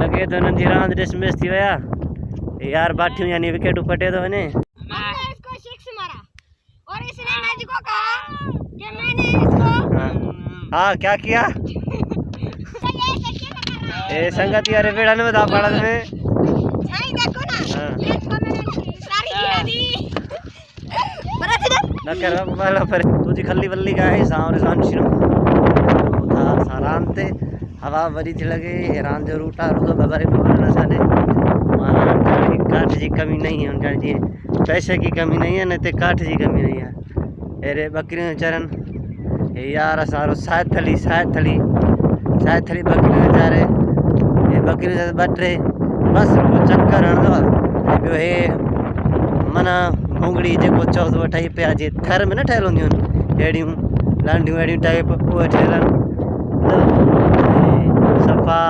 लगे तो नंजी रांद डिसमिस थी वया यार बाठियों यानी विकेट फटे तो ने हमने इसको सिक्स मारा और इसने मैच को कहा कि मैंने इसको हाँ क्या किया ए संगति अरे बेड़ा ने बता पड़ा तुम्हें नहीं देखो ना इसको मैंने सारी गिरा दी न कर वाला पर तुझी खल्ली वल्ली का है सावर सांशिनो था सारांते हवा वरी थी लगे हैरान जो रूटा रुदो बबारे बबारे नसाने माना काठ जी कमी नहीं है उनका जी पैसे की कमी नहीं है न ते काठ जी कमी नहीं है अरे बकरियों चरन यार सारो शायद थली बकरियों चारे ये बकरियों से बटरे बस चक्कर हण दो बियो हे मना भूंगड़ी जेको चओ तो ठही पिया जे थर में न ठहियल हूंदियूं आहिनि अहिड़ियूं लांडियूं अहिड़ियूं टाइप उहे ठहियल आहिनि सफ़ा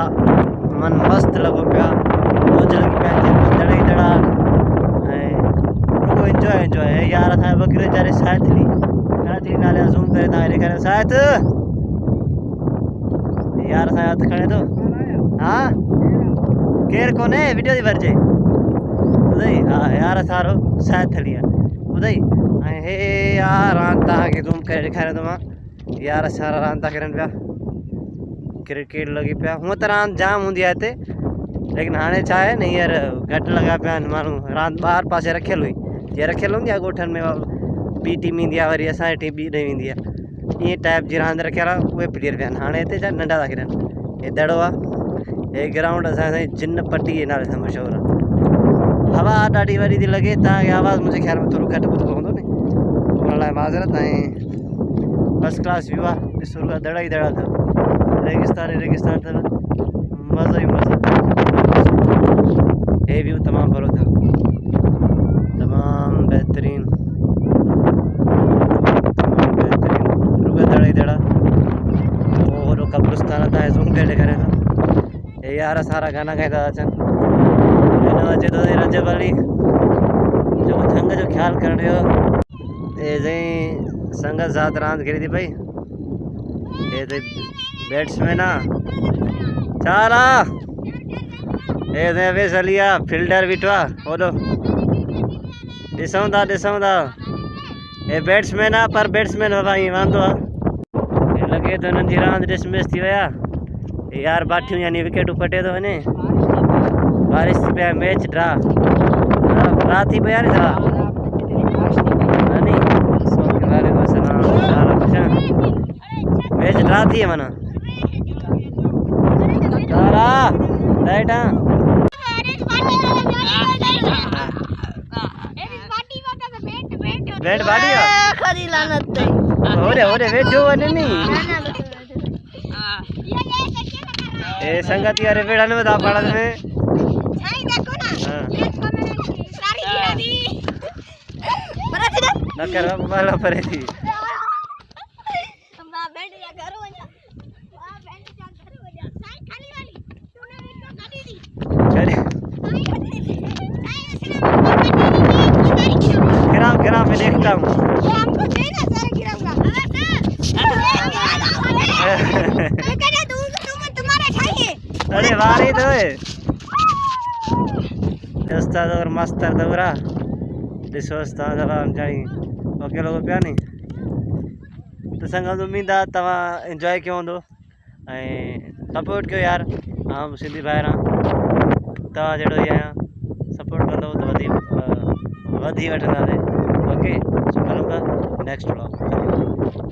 मन मस्त लॻो पिया मौज लॻी पिया दड़ ई दड़ा ऐं रुगो इंजॉय यार असांजा बकरियूं वीचारे साइथली नाले ज़ूम करे तव्हां ॾेखारियो साइथ यार असांजा हथु खणे थो हा केरु कोन्हे वीडियो थी भरिजे ॿुधई हा यार असांजो साइथली आहे ॿुधई ऐं हे यार रांदि तव्हांखे ज़ूम करे ॾेखारियां थो मां यार असां रांदि था खेॾनि पिया क्रिकेट लॻी पिया हूअं त रांदि जाम हूंदी आहे हिते लेकिन हाणे छा आहे न हींअर घटि लॻा पिया आहिनि माण्हू रांदि ॿाहिरि पासे रखियलु हुई जीअं रखियलु हूंदी आहे ॻोठनि में ॿी टीम ईंदी आहे वरी असांजी टीम ॿी ॾेई वेंदी आहे ईअं टाइप जी रांदि रखियल आहे उहे प्लेयर पिया आहिनि हाणे हिते छा नंढा था खेॾनि हे दड़ो आहे हे ग्राउंड असांजे जिन पट्टी जे नाले सां मशहूरु आहे हवा ॾाढी वॾी थी लॻे तव्हांखे आवाज़ु मुंहिंजे ख़्याल में थोरो घटि ॿुधो पवंदो नी उन लाइ माज़रत ऐं फस्ट क्लास व्यू आहे ॾिसो रुॻा दड़ा ई दड़ा अथव रेगिस्तान अथव मज़ो ई मज़ो हे व्यू तमामु भलो अथव तमामु बहितरीन रुॻा दड़ा ई दड़ा ओड़ो कब्रिस्तान अथव ज़ूम करे ॾेखारे थो हे यार सारा गाना ॻाईंदा अचनि अचे तो रजब अली जो झंग जो ख्याल कर ये संगत साथ रांद खेली थी भाई ये तो बैट्समैन चाला ये वेसलिया फील्डर बिठवा ओडो ॾिसूं था ये बैट्समैन आहे पर बैट्समैन बाबा ईअं वांदो आहे लॻे तो हिननि जी रांदि डिसमिस थी वया यार बाठियूं यानी विकेटूं फटे थो वञे बारिश थी पिया मैच ड्रा थी पिया नी था मैच ड्रा थी है माना तारा राइट हाँ बैट बाड़ी है खरी लानत हो रे वे जो वने नहीं ए संगति अरे बेड़ा ने बता पड़ा तुम्हें नहीं देखो ना इसको मैंने सारी गिरा दी न कर वाला परे थी मां बैठ जा घर हो जा मां बैठ जा घर हो जा साई खाली वाली तूने इसको काटी दी गिरा मैं देखता हूँ ये हमको दे ना सारे गिराऊंगा कहते तुम तुम्हारा चाहिए अरे वारी तो है उस्ताद और मास्टर दौरा ॾिसो उस्ताद जाई ओके लोगो पिया नी तो संगत उम्मीद आहे तव्हां एंजॉय कयो हूंदो ऐं सपोर्ट कयो यार आउं सिंधी भाइर आहियां तव्हां जहिड़ो ई आहियां सपोर्ट कंदव त वधी वठंदासीं ओके मिलूं था नेक्स्ट व्लॉग